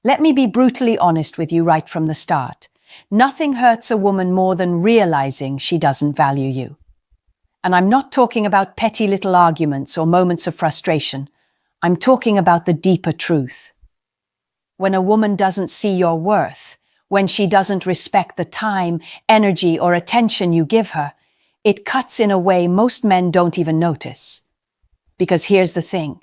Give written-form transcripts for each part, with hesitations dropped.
Let me be brutally honest with you right from the start. Nothing hurts a woman more than realizing she doesn't value you. And I'm not talking about petty little arguments or moments of frustration. I'm talking about the deeper truth. When a woman doesn't see your worth, when she doesn't respect the time, energy, or attention you give her, it cuts in a way most men don't even notice. Because here's the thing,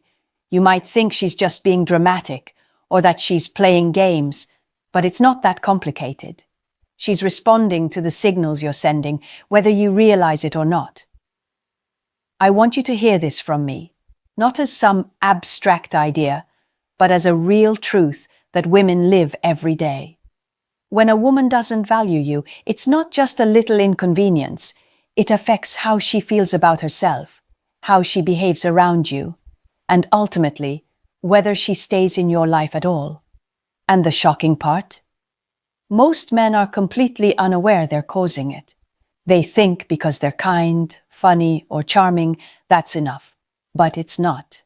you might think she's just being dramatic, or that she's playing games, but it's not that complicated. She's responding to the signals you're sending, whether you realize it or not. I want you to hear this from me, not as some abstract idea, but as a real truth that women live every day. When a woman doesn't value you, it's not just a little inconvenience. It affects how she feels about herself, how she behaves around you, and ultimately, whether she stays in your life at all. And the shocking part? Most men are completely unaware they're causing it. They think because they're kind, funny, or charming, that's enough. But it's not.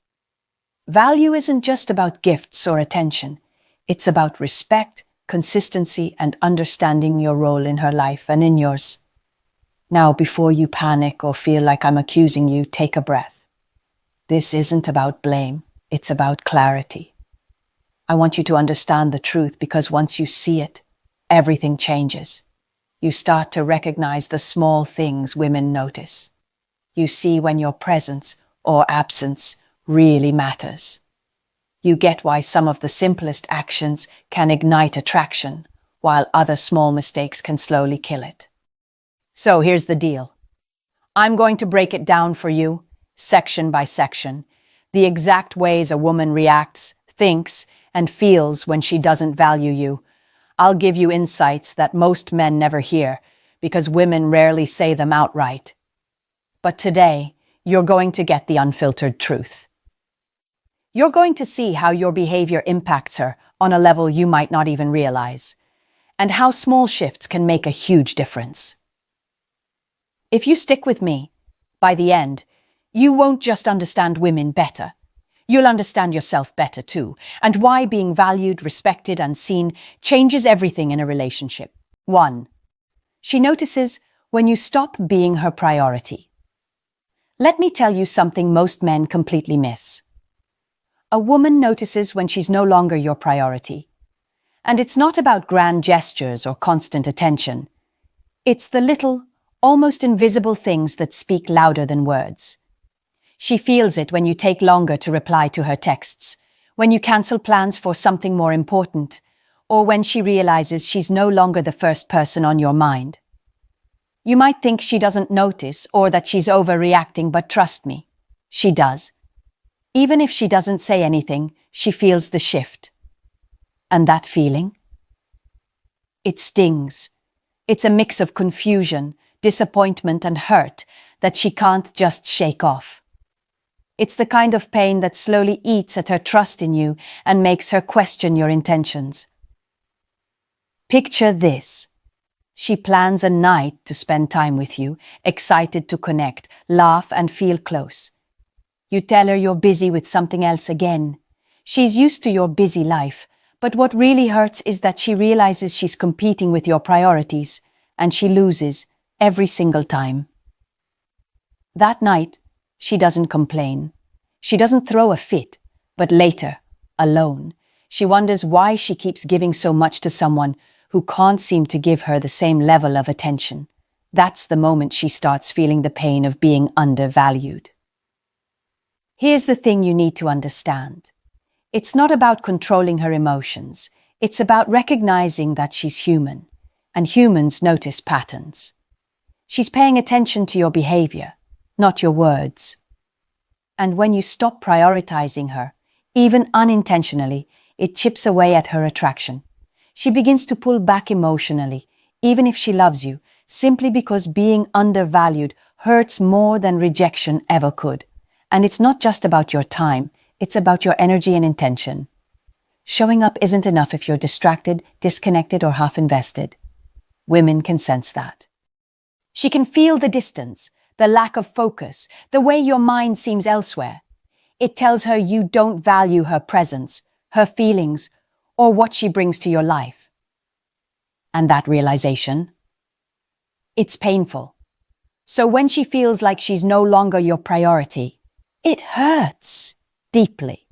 Value isn't just about gifts or attention. It's about respect, consistency, and understanding your role in her life and in yours. Now, before you panic or feel like I'm accusing you, take a breath. This isn't about blame. It's about clarity. I want you to understand the truth because once you see it, everything changes. You start to recognize the small things women notice. You see when your presence or absence really matters. You get why some of the simplest actions can ignite attraction, while other small mistakes can slowly kill it. So here's the deal. I'm going to break it down for you, section by section, the exact ways a woman reacts, thinks, and feels when she doesn't value you. I'll give you insights that most men never hear, because women rarely say them outright. But today, you're going to get the unfiltered truth. You're going to see how your behavior impacts her on a level you might not even realize, and how small shifts can make a huge difference. If you stick with me, by the end, you won't just understand women better. You'll understand yourself better too, and why being valued, respected, and seen changes everything in a relationship. 1. She notices when you stop being her priority. Let me tell you something most men completely miss. A woman notices when she's no longer your priority. And it's not about grand gestures or constant attention. It's the little, almost invisible things that speak louder than words. She feels it when you take longer to reply to her texts, when you cancel plans for something more important, or when she realizes she's no longer the first person on your mind. You might think she doesn't notice or that she's overreacting, but trust me, she does. Even if she doesn't say anything, she feels the shift. And that feeling? It stings. It's a mix of confusion, disappointment, and hurt that she can't just shake off. It's the kind of pain that slowly eats at her trust in you and makes her question your intentions. Picture this. She plans a night to spend time with you, excited to connect, laugh, and feel close. You tell her you're busy with something else again. She's used to your busy life, but what really hurts is that she realizes she's competing with your priorities, and she loses every single time. That night, she doesn't complain. She doesn't throw a fit, but later, alone, she wonders why she keeps giving so much to someone who can't seem to give her the same level of attention. That's the moment she starts feeling the pain of being undervalued. Here's the thing you need to understand. It's not about controlling her emotions. It's about recognizing that she's human, and humans notice patterns. She's paying attention to your behavior, not your words. And when you stop prioritizing her, even unintentionally, it chips away at her attraction. She begins to pull back emotionally, even if she loves you, simply because being undervalued hurts more than rejection ever could. And it's not just about your time, it's about your energy and intention. Showing up isn't enough if you're distracted, disconnected, or half invested. Women can sense that. She can feel the distance, the lack of focus, the way your mind seems elsewhere. It tells her you don't value her presence, her feelings, or what she brings to your life. And that realization, it's painful. So when she feels like she's no longer your priority, it hurts deeply.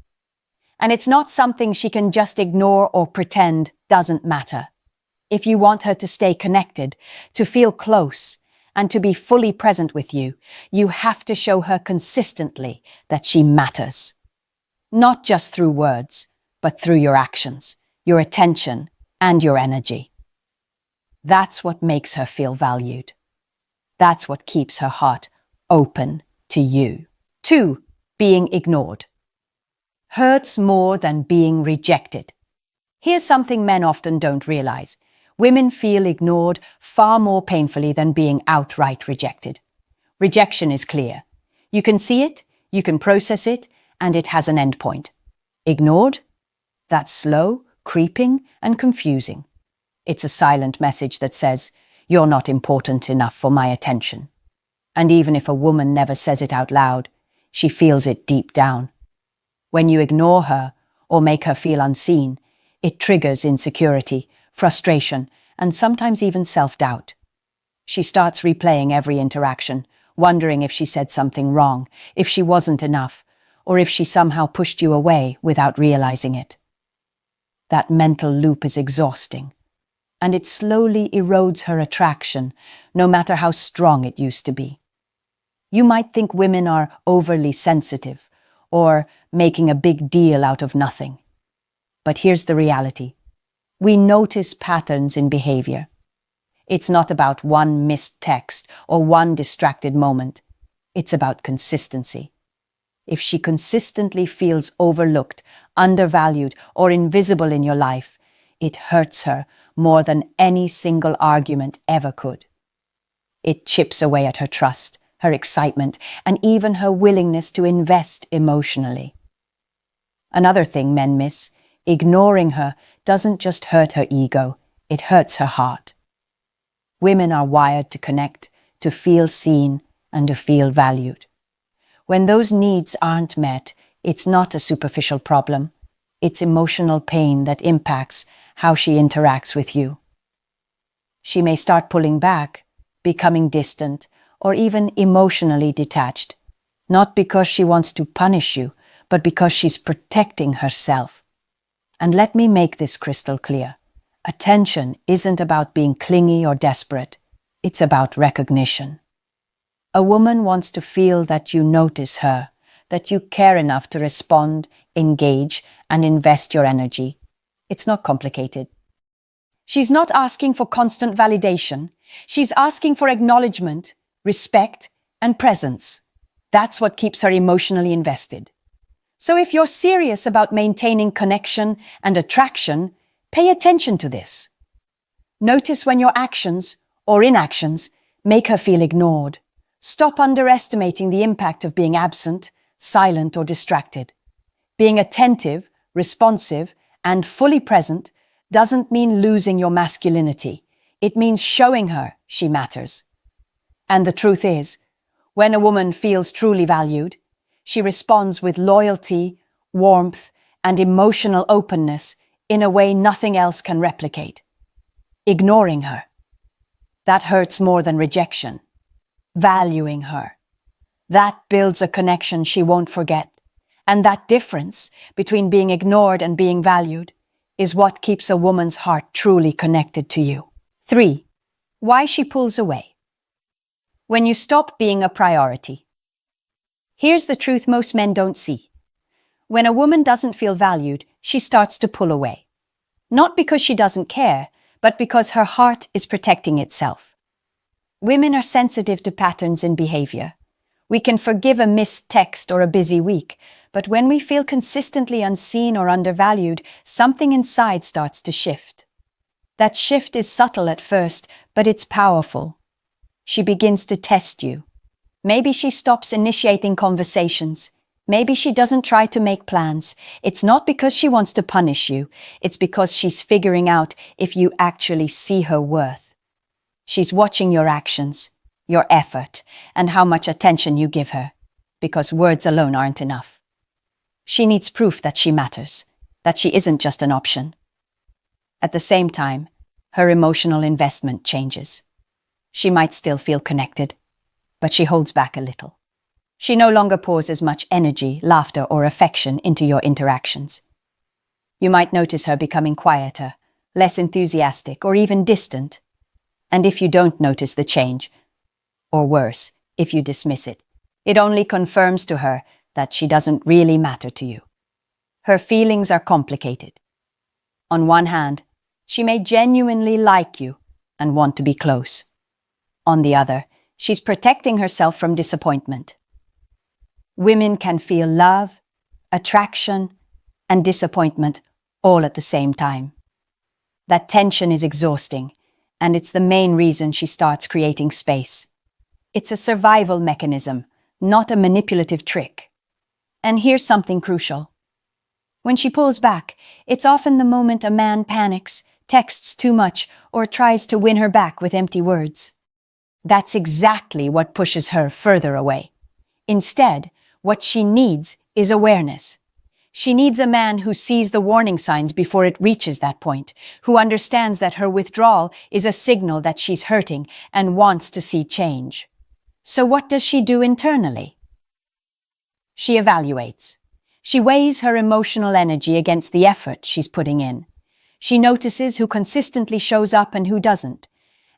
And it's not something she can just ignore or pretend doesn't matter. If you want her to stay connected, to feel close, and to be fully present with you, you have to show her consistently that she matters. Not just through words, but through your actions, your attention, and your energy. That's what makes her feel valued. That's what keeps her heart open to you. 2. Being ignored. Hurts more than being rejected. Here's something men often don't realize. Women feel ignored far more painfully than being outright rejected. Rejection is clear. You can see it, you can process it, and it has an endpoint. Ignored? That's slow, creeping, and confusing. It's a silent message that says, "You're not important enough for my attention." And even if a woman never says it out loud, she feels it deep down. When you ignore her or make her feel unseen, it triggers insecurity, frustration, and sometimes even self-doubt. She starts replaying every interaction, wondering if she said something wrong, if she wasn't enough, or if she somehow pushed you away without realizing it. That mental loop is exhausting, and it slowly erodes her attraction, no matter how strong it used to be. You might think women are overly sensitive, or making a big deal out of nothing. But here's the reality. We notice patterns in behavior. It's not about one missed text or one distracted moment. It's about consistency. If she consistently feels overlooked, undervalued, or invisible in your life, it hurts her more than any single argument ever could. It chips away at her trust, her excitement, and even her willingness to invest emotionally. Another thing men miss, ignoring her doesn't just hurt her ego, it hurts her heart. Women are wired to connect, to feel seen, and to feel valued. When those needs aren't met, it's not a superficial problem. It's emotional pain that impacts how she interacts with you. She may start pulling back, becoming distant, or even emotionally detached, not because she wants to punish you, but because she's protecting herself. And let me make this crystal clear. Attention isn't about being clingy or desperate. It's about recognition. A woman wants to feel that you notice her, that you care enough to respond, engage, and invest your energy. It's not complicated. She's not asking for constant validation. She's asking for acknowledgement, respect, and presence. That's what keeps her emotionally invested. So if you're serious about maintaining connection and attraction, pay attention to this. Notice when your actions, or inactions, make her feel ignored. Stop underestimating the impact of being absent, silent, or distracted. Being attentive, responsive, and fully present doesn't mean losing your masculinity. It means showing her she matters. And the truth is, when a woman feels truly valued, she responds with loyalty, warmth, and emotional openness in a way nothing else can replicate. Ignoring her, that hurts more than rejection. Valuing her, that builds a connection she won't forget. And that difference between being ignored and being valued is what keeps a woman's heart truly connected to you. 3. Why she pulls away. When you stop being a priority. Here's the truth most men don't see. When a woman doesn't feel valued, she starts to pull away. Not because she doesn't care, but because her heart is protecting itself. Women are sensitive to patterns in behavior. We can forgive a missed text or a busy week, but when we feel consistently unseen or undervalued, something inside starts to shift. That shift is subtle at first, but it's powerful. She begins to test you. Maybe she stops initiating conversations. Maybe she doesn't try to make plans. It's not because she wants to punish you. It's because she's figuring out if you actually see her worth. She's watching your actions, your effort, and how much attention you give her, because words alone aren't enough. She needs proof that she matters, that she isn't just an option. At the same time, her emotional investment changes. She might still feel connected, but she holds back a little. She no longer pours as much energy, laughter, or affection into your interactions. You might notice her becoming quieter, less enthusiastic, or even distant. And if you don't notice the change, or worse, if you dismiss it, it only confirms to her that she doesn't really matter to you. Her feelings are complicated. On one hand, she may genuinely like you and want to be close. On the other, she's protecting herself from disappointment. Women can feel love, attraction, and disappointment all at the same time. That tension is exhausting, and it's the main reason she starts creating space. It's a survival mechanism, not a manipulative trick. And here's something crucial. When she pulls back, it's often the moment a man panics, texts too much, or tries to win her back with empty words. That's exactly what pushes her further away. Instead, what she needs is awareness. She needs a man who sees the warning signs before it reaches that point, who understands that her withdrawal is a signal that she's hurting and wants to see change. So what does she do internally? She evaluates. She weighs her emotional energy against the effort she's putting in. She notices who consistently shows up and who doesn't.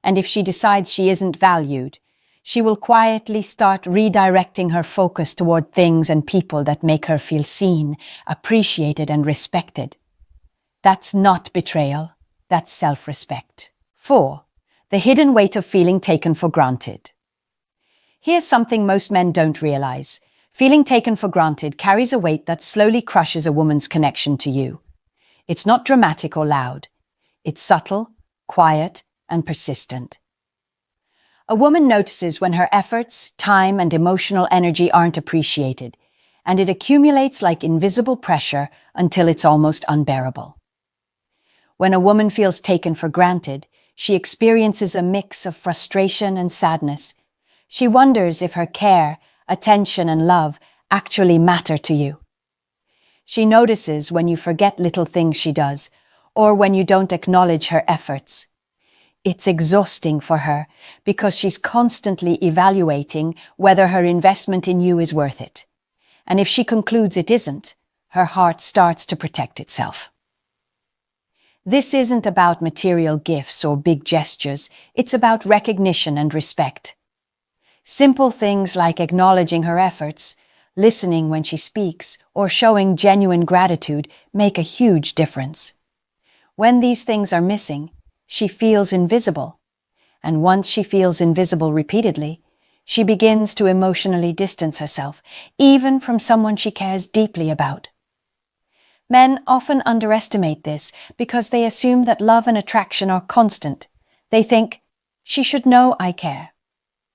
And if she decides she isn't valued, she will quietly start redirecting her focus toward things and people that make her feel seen, appreciated, and respected. That's not betrayal, that's self-respect. 4. The hidden weight of feeling taken for granted. Here's something most men don't realize. Feeling taken for granted carries a weight that slowly crushes a woman's connection to you. It's not dramatic or loud. It's subtle, quiet, and persistent. A woman notices when her efforts, time, and emotional energy aren't appreciated, and it accumulates like invisible pressure until it's almost unbearable. When a woman feels taken for granted, she experiences a mix of frustration and sadness. She wonders if her care, attention, and love actually matter to you. She notices when you forget little things she does, or when you don't acknowledge her efforts. It's exhausting for her because she's constantly evaluating whether her investment in you is worth it. And if she concludes it isn't, her heart starts to protect itself. This isn't about material gifts or big gestures, it's about recognition and respect. Simple things like acknowledging her efforts, listening when she speaks, or showing genuine gratitude make a huge difference. When these things are missing, she feels invisible. And once she feels invisible repeatedly, she begins to emotionally distance herself, even from someone she cares deeply about. Men often underestimate this because they assume that love and attraction are constant. They think, she should know I care,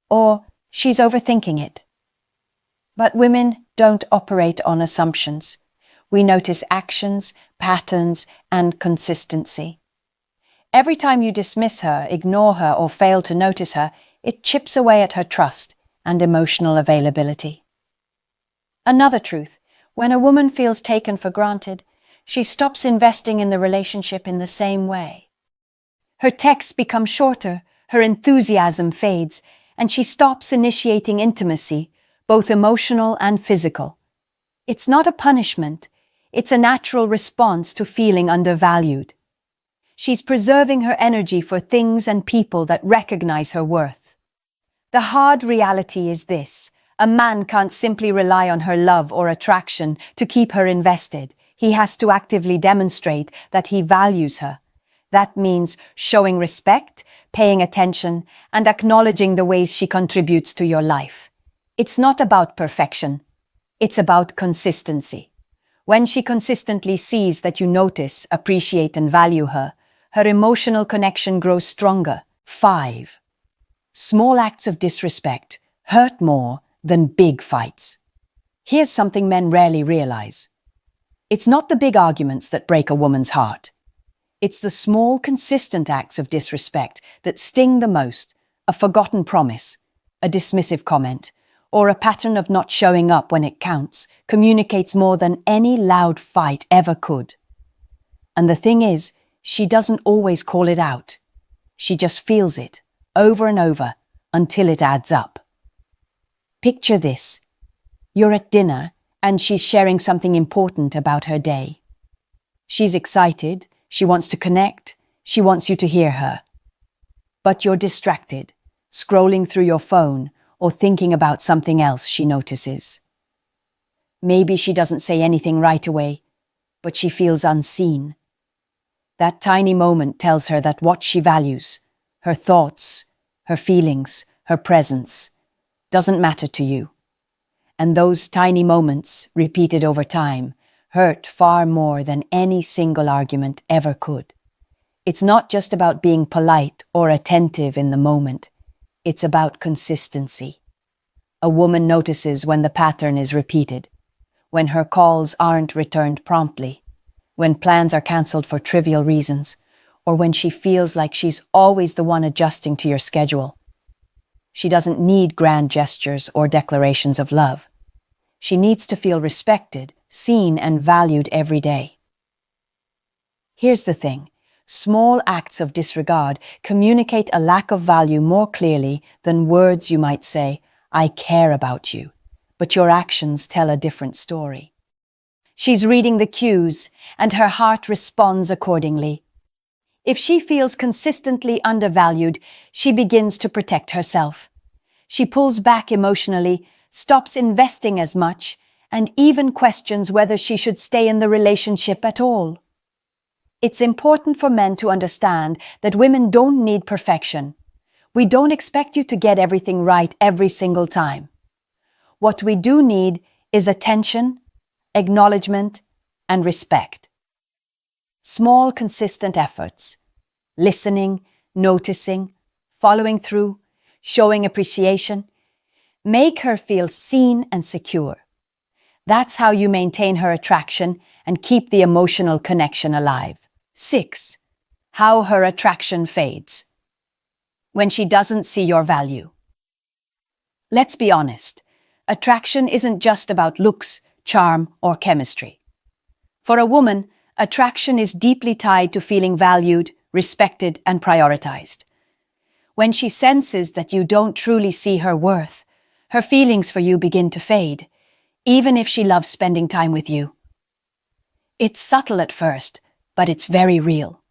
or she's overthinking it. But women don't operate on assumptions. We notice actions, patterns, and consistency. Every time you dismiss her, ignore her, or fail to notice her, it chips away at her trust and emotional availability. Another truth, when a woman feels taken for granted, she stops investing in the relationship in the same way. Her texts become shorter, her enthusiasm fades, and she stops initiating intimacy, both emotional and physical. It's not a punishment, it's a natural response to feeling undervalued. She's preserving her energy for things and people that recognize her worth. The hard reality is this: a man can't simply rely on her love or attraction to keep her invested. He has to actively demonstrate that he values her. That means showing respect, paying attention, and acknowledging the ways she contributes to your life. It's not about perfection. It's about consistency. When she consistently sees that you notice, appreciate, and value her, her emotional connection grows stronger. 5. Small acts of disrespect hurt more than big fights. Here's something men rarely realize. It's not the big arguments that break a woman's heart. It's the small, consistent acts of disrespect that sting the most: a forgotten promise, a dismissive comment, or a pattern of not showing up when it counts communicates more than any loud fight ever could. And the thing is, She doesn't always call it out. She just feels it, over and over, until it adds up. Picture this. You're at dinner, and she's sharing something important about her day. She's excited, she wants to connect, she wants you to hear her. But you're distracted, scrolling through your phone or thinking about something else she notices. Maybe she doesn't say anything right away, but she feels unseen. That tiny moment tells her that what she values, her thoughts, her feelings, her presence, doesn't matter to you. And those tiny moments, repeated over time, hurt far more than any single argument ever could. It's not just about being polite or attentive in the moment. It's about consistency. A woman notices when the pattern is repeated, when her calls aren't returned promptly, when plans are cancelled for trivial reasons, or when she feels like she's always the one adjusting to your schedule. She doesn't need grand gestures or declarations of love. She needs to feel respected, seen, and valued every day. Here's the thing. Small acts of disregard communicate a lack of value more clearly than words you might say, "I care about you," but your actions tell a different story. She's reading the cues, and her heart responds accordingly. If she feels consistently undervalued, she begins to protect herself. She pulls back emotionally, stops investing as much, and even questions whether she should stay in the relationship at all. It's important for men to understand that women don't need perfection. We don't expect you to get everything right every single time. What we do need is attention, acknowledgement, and respect. Small, consistent efforts, listening, noticing, following through, showing appreciation, make her feel seen and secure. That's how you maintain her attraction and keep the emotional connection alive. 6. How her attraction fades. When she doesn't see your value. Let's be honest, attraction isn't just about looks, charm, or chemistry. For a woman, attraction is deeply tied to feeling valued, respected, and prioritized. When she senses that you don't truly see her worth, her feelings for you begin to fade, even if she loves spending time with you. It's subtle at first, but it's very real.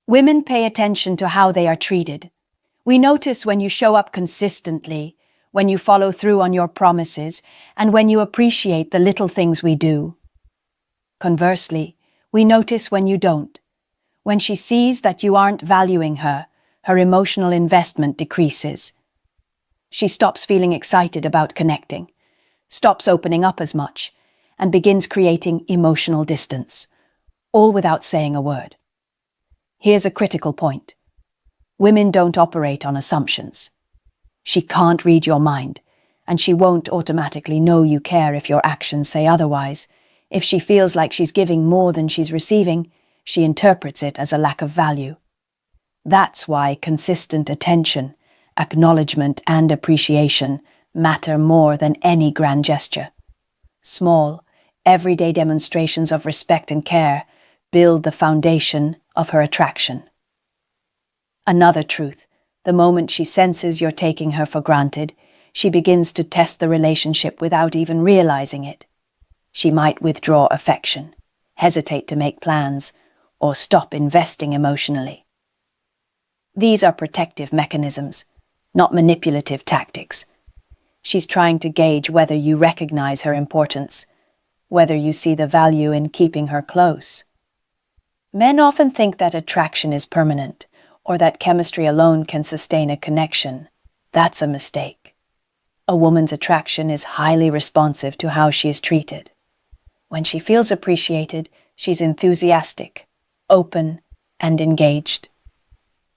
Women pay attention to how they are treated. We notice when you show up consistently, when you follow through on your promises, and when you appreciate the little things we do. Conversely, we notice when you don't. When she sees that you aren't valuing her, her emotional investment decreases. She stops feeling excited about connecting, stops opening up as much, and begins creating emotional distance, all without saying a word. Here's a critical point. Women don't operate on assumptions. She can't read your mind, and she won't automatically know you care if your actions say otherwise. If she feels like she's giving more than she's receiving, she interprets it as a lack of value. That's why consistent attention, acknowledgement, and appreciation matter more than any grand gesture. Small, everyday demonstrations of respect and care build the foundation of her attraction. Another truth, the moment she senses you're taking her for granted, she begins to test the relationship without even realizing it. She might withdraw affection, hesitate to make plans, or stop investing emotionally. These are protective mechanisms, not manipulative tactics. She's trying to gauge whether you recognize her importance, whether you see the value in keeping her close. Men often think that attraction is permanent, or that chemistry alone can sustain a connection. That's a mistake. A woman's attraction is highly responsive to how she is treated. When she feels appreciated, she's enthusiastic, open, and engaged.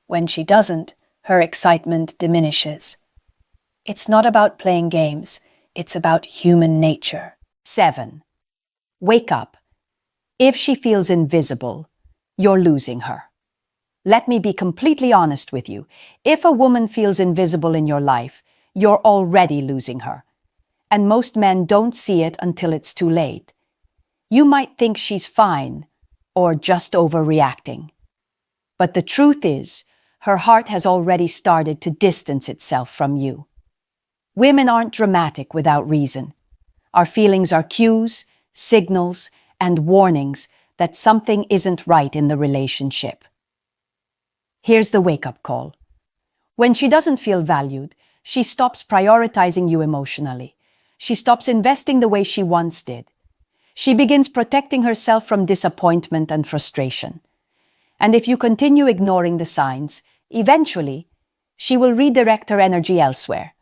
When she doesn't, her excitement diminishes. It's not about playing games, it's about human nature. 7. Wake up. If she feels invisible, you're losing her. Let me be completely honest with you. If a woman feels invisible in your life, you're already losing her. And most men don't see it until it's too late. You might think she's fine, or just overreacting. But the truth is, her heart has already started to distance itself from you. Women aren't dramatic without reason. Our feelings are cues, signals, and warnings that something isn't right in the relationship. Here's the wake-up call. When she doesn't feel valued, she stops prioritizing you emotionally. She stops investing the way she once did. She begins protecting herself from disappointment and frustration. And if you continue ignoring the signs, eventually, she will redirect her energy elsewhere,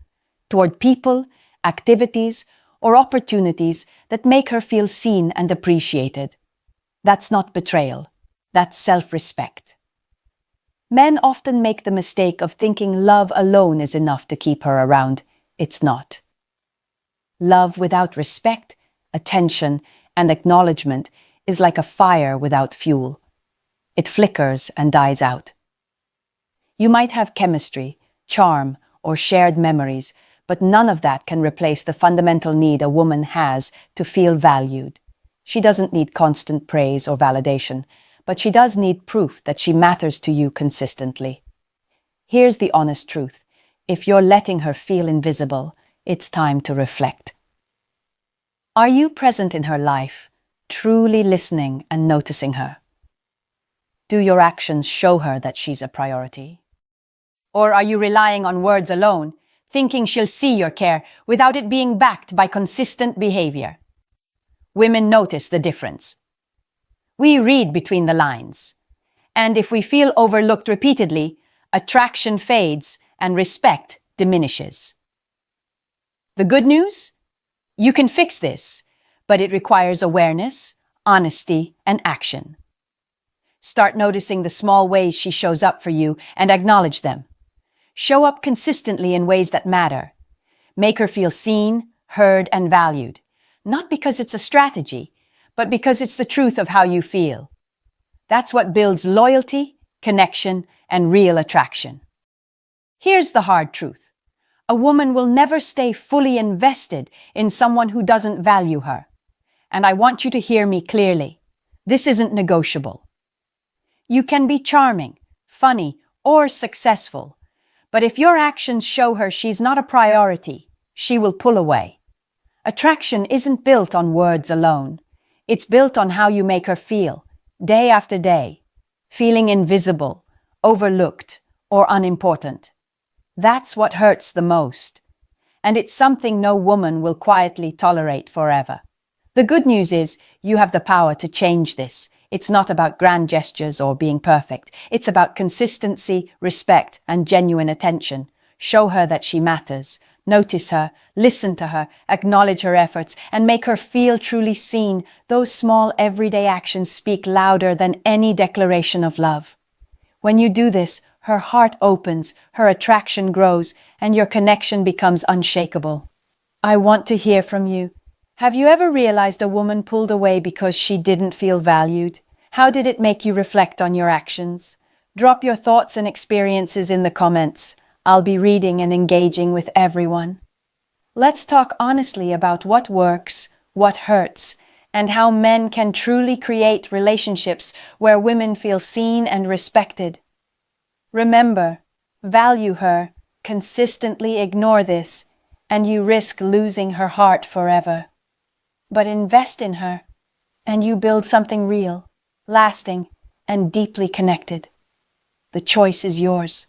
toward people, activities, or opportunities that make her feel seen and appreciated. That's not betrayal. That's self-respect. Men often make the mistake of thinking love alone is enough to keep her around. It's not. Love without respect, attention, and acknowledgement is like a fire without fuel. It flickers and dies out. You might have chemistry, charm, or shared memories, but none of that can replace the fundamental need a woman has to feel valued. She doesn't need constant praise or validation, but she does need proof that she matters to you consistently. Here's the honest truth. If you're letting her feel invisible, it's time to reflect. Are you present in her life, truly listening and noticing her? Do your actions show her that she's a priority? Or are you relying on words alone, thinking she'll see your care without it being backed by consistent behavior? Women notice the difference. We read between the lines. And if we feel overlooked repeatedly, attraction fades and respect diminishes. The good news? You can fix this, but it requires awareness, honesty, and action. Start noticing the small ways she shows up for you and acknowledge them. Show up consistently in ways that matter. Make her feel seen, heard, and valued. Not because it's a strategy, but because it's the truth of how you feel. That's what builds loyalty, connection, and real attraction. Here's the hard truth. A woman will never stay fully invested in someone who doesn't value her. And I want you to hear me clearly. This isn't negotiable. You can be charming, funny, or successful, but if your actions show her she's not a priority, she will pull away. Attraction isn't built on words alone. It's built on how you make her feel, day after day, feeling invisible, overlooked, or unimportant. That's what hurts the most. And it's something no woman will quietly tolerate forever. The good news is you have the power to change this. It's not about grand gestures or being perfect. It's about consistency, respect, and genuine attention. Show her that she matters. Notice her, listen to her, acknowledge her efforts, and make her feel truly seen. Those small everyday actions speak louder than any declaration of love. When you do this, her heart opens, her attraction grows, and your connection becomes unshakable. I want to hear from you. Have you ever realized a woman pulled away because she didn't feel valued? How did it make you reflect on your actions? Drop your thoughts and experiences in the comments. I'll be reading and engaging with everyone. Let's talk honestly about what works, what hurts, and how men can truly create relationships where women feel seen and respected. Remember, value her, consistently ignore this, and you risk losing her heart forever. But invest in her, and you build something real, lasting, and deeply connected. The choice is yours.